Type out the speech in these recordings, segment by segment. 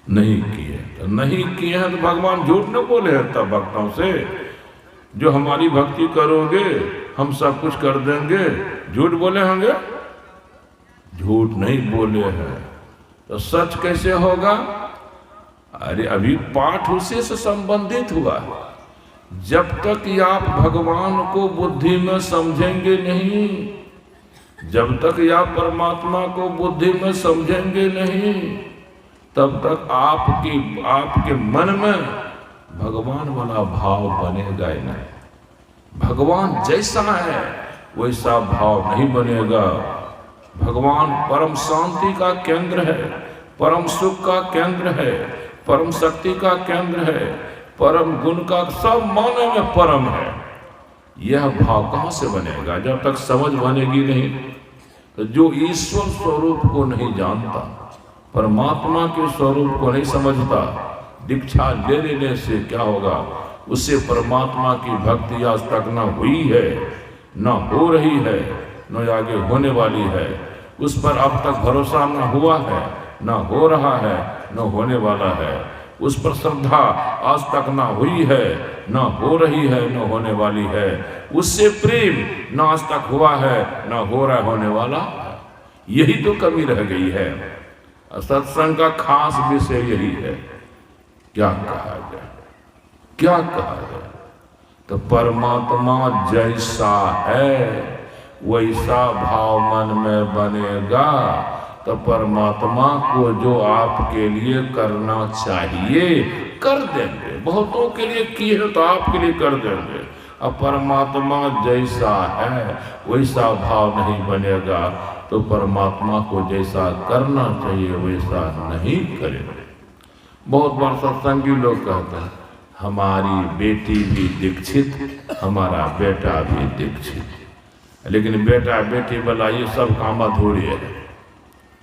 नहीं किए। तो नहीं किए हैं तो भगवान झूठ न बोले हैं तब भक्तों से, जो हमारी भक्ति करोगे हम सब कुछ कर देंगे, झूठ बोले होंगे? झूठ नहीं बोले हैं। तो सच कैसे होगा? अरे अभी पाठ उसी से संबंधित हुआ। जब तक आप भगवान को बुद्धि में समझेंगे नहीं, जब तक आप परमात्मा को बुद्धि में समझेंगे नहीं, तब तक आपके मन में भगवान वाला भाव बनेगा ही नहीं। भगवान जैसा है वैसा भाव नहीं बनेगा। भगवान परम शांति का केंद्र है, परम सुख का केंद्र है, परम शक्ति का केंद्र है, परम गुण का, सब माने में परम है। यह भाव कहाँ से बनेगा जब तक समझ बनेगी नहीं। तो जो ईश्वर स्वरूप को नहीं जानता, परमात्मा के स्वरूप को नहीं समझता, दीक्षा ले लेने से क्या होगा? उससे परमात्मा की भक्ति आज तक न हुई है, न हो रही है, न आगे होने वाली है। उस पर अब तक भरोसा न हुआ है, न हो रहा है, न होने वाला है। उस पर श्रद्धा आज तक न हुई है, न हो रही है, न होने वाली है। उससे प्रेम न आज तक हुआ है, न हो रहा होने वाला। यही तो कमी रह गई है। सत्संग का खास विषय यही है। क्या कहा जाए, क्या कहा जाए? तो परमात्मा जैसा है वैसा भाव मन में बनेगा, तो परमात्मा को जो आपके लिए करना चाहिए कर देंगे। बहुतों के लिए किए तो आपके लिए कर देंगे। अब परमात्मा जैसा है वैसा भाव नहीं बनेगा, तो परमात्मा को जैसा करना चाहिए वैसा नहीं करेंगे। बहुत बार सत्संगी लोग कहते हैं हमारी बेटी भी दीक्षित, हमारा बेटा भी दीक्षित। लेकिन बेटा बेटी वाला ये सब काम अधूरे है।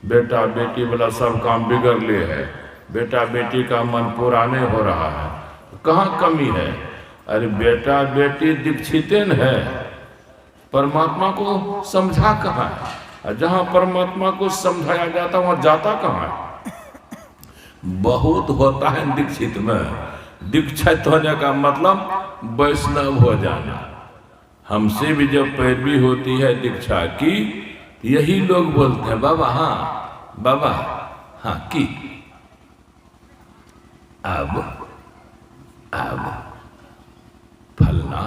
बेटा बेटी वाला सब काम बिगड़ ले है। बेटा बेटी का मन पूरा नहीं हो रहा है। कहाँ कमी है? अरे बेटा बेटी दीक्षितन है, परमात्मा को समझा कहाँ है? जहाँ परमात्मा को समझाया जाता वहाँ जाता कहाँ है? बहुत होता है दीक्षित में। दीक्षित होने का मतलब वैष्णव हो जाना। हमसे भी जब पैरवी होती है दीक्षा की, यही लोग बोलते हैं बाबा हाँ, बाबा हाँ की। अब फलना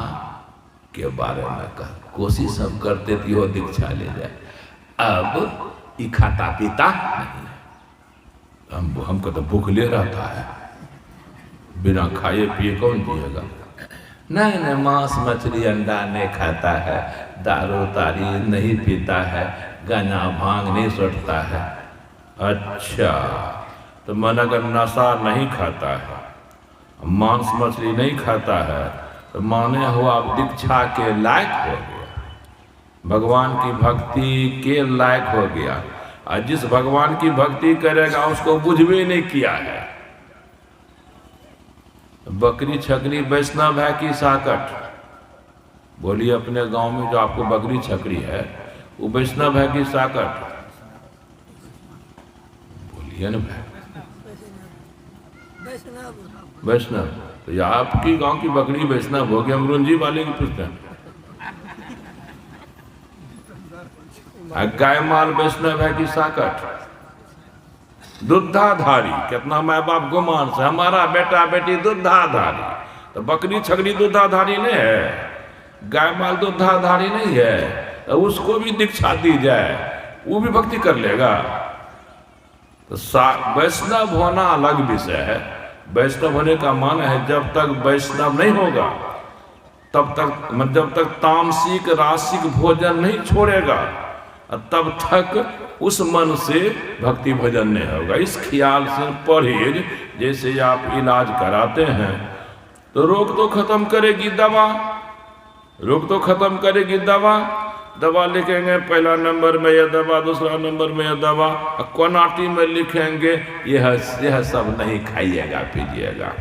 के बारे में कह, कोशिश हम करते थी वो दीक्षा ले जाए। अब ई खाता पीता नहीं, हमको तो भूख ले रहता है, बिना खाए पिए कौन जिएगा? नहीं नहीं, मांस मछली अंडा नहीं खाता है, दारू तारी नहीं पीता है, गांजा भांग नहीं सुटता है। अच्छा, तो मन अगर नशा नहीं खाता है, मांस मछली नहीं खाता है, तो माने हो आप दीक्षा के लायक हो गया, भगवान की भक्ति के लायक हो गया। और जिस भगवान की भक्ति करेगा उसको बुझ भी नहीं किया है। बकरी छकरी वैष्णव है कि साकट? बोलिए अपने गांव में जो आपको बकरी छकरी है वो वैष्णव है कि साकट? बोलिए ना भाई। वैष्णव। तो ये आपकी गांव की बकरी वैष्णव होगी, अमरुंजी वाले की पूछते हैं। गाय माल वैष्णव है कि साकट? दुधाधारी। कितना माँ बाप गुमान से, हमारा बेटा बेटी दुधाधारी। तो बकरी छकरी दुधाधारी नहीं है, गाय माल दुधाधारी नहीं है, तो उसको भी दीक्षा दी जाए वो भी भक्ति कर लेगा। तो वैष्णव होना अलग विषय है। वैष्णव होने का मान है जब तक वैष्णव नहीं होगा तब तक, जब तक तामसिक रासिक भोजन नहीं छोड़ेगा तब तक उस मन से भक्ति भजन नहीं होगा। इस ख्याल से परहेज, जैसे आप इलाज कराते हैं तो रोग तो खत्म करेगी दवा, रोग तो खत्म करेगी दवा। दवा लिखेंगे पहला नंबर में यह दवा, दूसरा नंबर में यह दवा, कोनाटी में लिखेंगे यह सब नहीं खाइएगा पीजिएगा।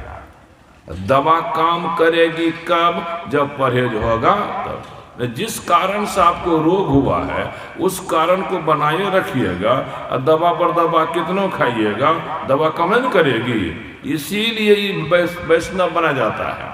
दवा काम करेगी कब? जब परहेज होगा तब। जिस कारण से आपको रोग हुआ है उस कारण को बनाए रखिएगा। और दवा पर दवा कितनों खाइएगा, दवा कम नहीं करेगी। इसीलिए वैष्णव बना जाता है।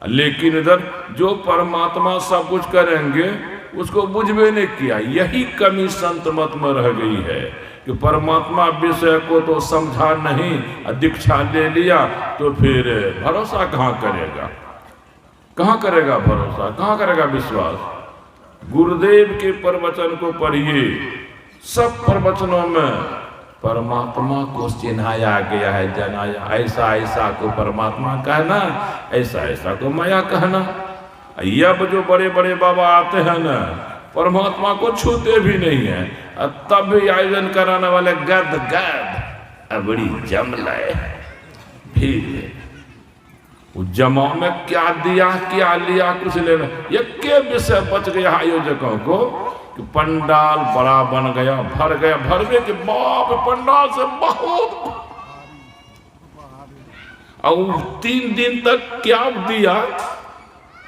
लेकिन इधर जो परमात्मा सब कुछ करेंगे उसको बुझवे नहीं किया। यही कमी संत मत में रह गई है कि परमात्मा विषय को तो समझा नहीं, दीक्षा ले लिया तो फिर भरोसा कहाँ करेगा, कहाँ करेगा भरोसा, कहाँ करेगा विश्वास। गुरुदेव के प्रवचन को पढ़िए, सब प्रवचनों में परमात्मा को चिन्हाया गया है, जनाया। ऐसा ऐसा को परमात्मा कहना, ऐसा ऐसा को माया कहना। अब जो बड़े बड़े बाबा आते हैं ना, परमात्मा को छूते भी नहीं है, तब भी आयोजन कराने वाले गद गद बड़ी जम लाए भीड़। जमा में क्या दिया क्या लिया कुछ लेना। ये के विषय बच गया आयोजकों को कि पंडाल बड़ा बन गया, भर गया, भरने के बाप पंडाल से बहुत, और 3 दिन तक क्या दिया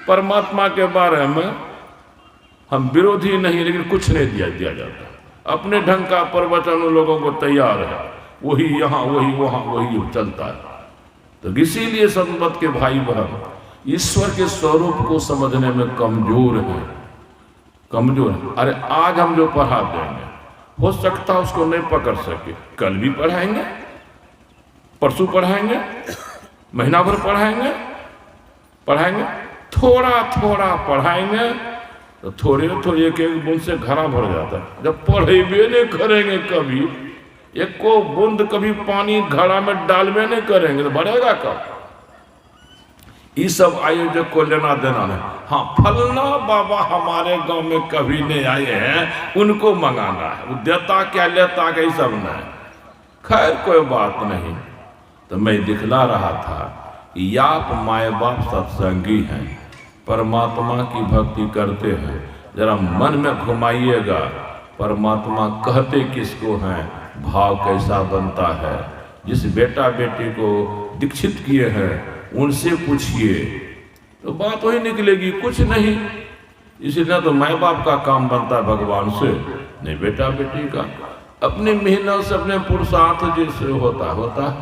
परमात्मा के बारे में हम विरोधी नहीं, लेकिन कुछ नहीं दिया जाता। अपने ढंग का प्रवचन उन लोगों को तैयार है, वही यहाँ वही वहाँ वही चलता है। तो इसीलिए संत के भाई बहन ईश्वर के स्वरूप को समझने में कमजोर है, कमजोर है। अरे आज हम जो पढ़ा देंगे हो सकता है उसको नहीं पकड़ सके, कल भी पढ़ाएंगे, परसों पढ़ाएंगे, महीना भर पढ़ाएंगे, थोड़ा थोड़ा पढ़ाएंगे तो थोड़े थोड़े एक एक बूंद से घड़ा भर जाता है। जब पढ़ेबे नहीं करेंगे कभी, एक को बूंद कभी पानी घड़ा में डालवे नहीं करेंगे तो बढ़ेगा कब। ये सब आयोजक को लेना देना नहीं। हाँ, फलना बाबा हमारे गांव में कभी नहीं आए हैं, उनको मंगाना है, वो देता क्या लेता क्या सब नहीं। खैर कोई बात नहीं। तो मैं दिखला रहा था कि आप माए बाप सत्संगी हैं, परमात्मा की भक्ति करते हैं, जरा मन में घुमाइएगा परमात्मा कहते किसको हैं, भाव कैसा बनता है। जिस बेटा बेटी को दीक्षित किए हैं उनसे पूछिए तो बात वही निकलेगी, कुछ नहीं। इसलिए तो माँ बाप का काम बनता है भगवान से, नहीं बेटा बेटी का। अपनी मेहनत से अपने पुरुषार्थ जिससे होता है